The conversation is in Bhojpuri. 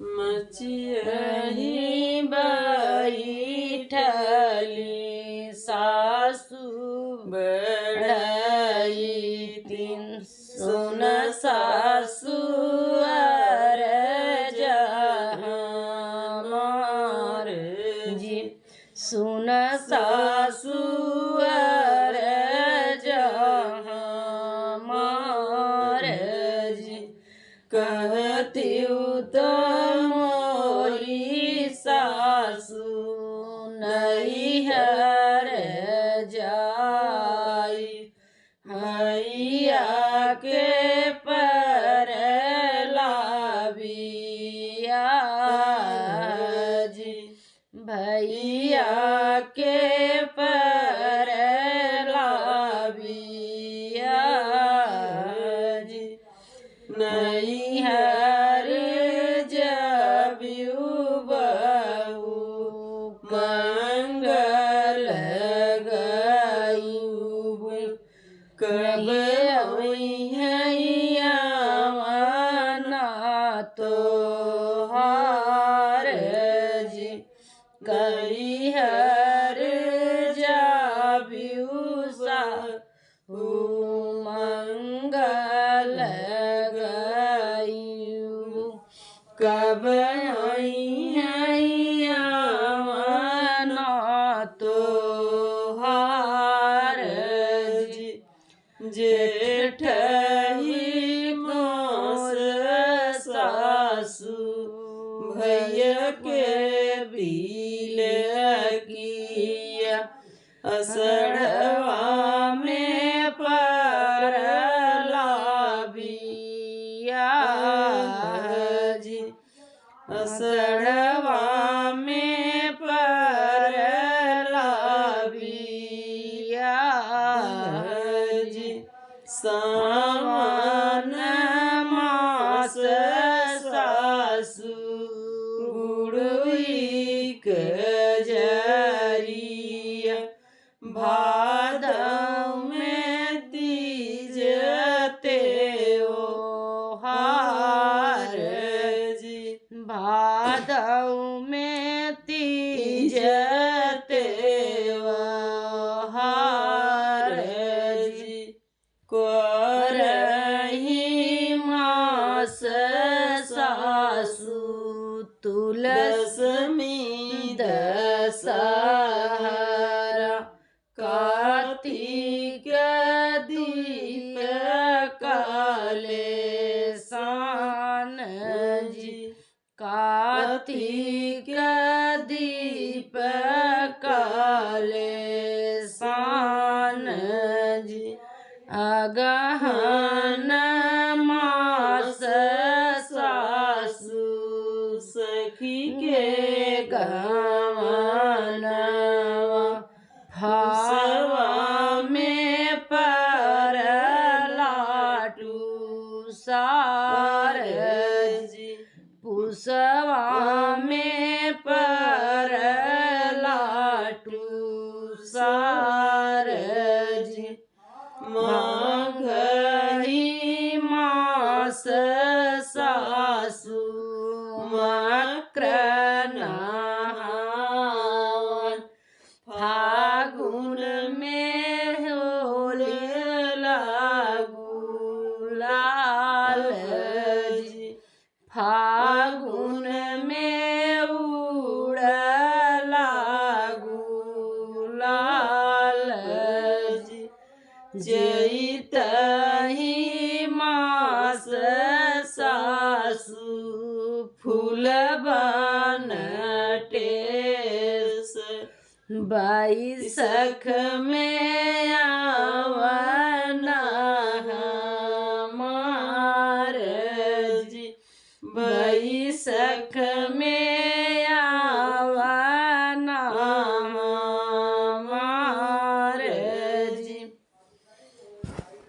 मचियहि बैठली सासु बढ़ई तीन सुन सासु अर जहाँ जी सुन सासु अर जहाँ जी कहती तो मोरी सासु नैहर जाई हैया के पर लाबिया जी भैया के पर लाबिया जी नैहर जबियु बहू मंगल गयु कब हैया तो हार जी करिहर जाबियु साहू मंगल गयु कब हैया तो हार जी जेठ ही मोर सासु भैया के बील किया असड़वा में पर लाबिया जी असड़वा में पर लाबिया जी सावन मास सासु गुड़ुई कजरिया भादव में तीज त्योहार जी भादव में तीज त्योहार जी करही मास सासु तुलसमी दशहरा कार्तिक दीप काले सान जी कार्तिक दीप काले सान जी अगहन मास सासु सखी के गवनवा फावा में पर लाटू सार जी पुसवा में पर लाटू सार जी माघी मास सासु मकर नहावन फागुन में होले लागू लाल जी फागुन में उड़ लागू लाल जी जैतहि मास सासु फूल बनटेस बैसख में आवना हमार जी बैसख में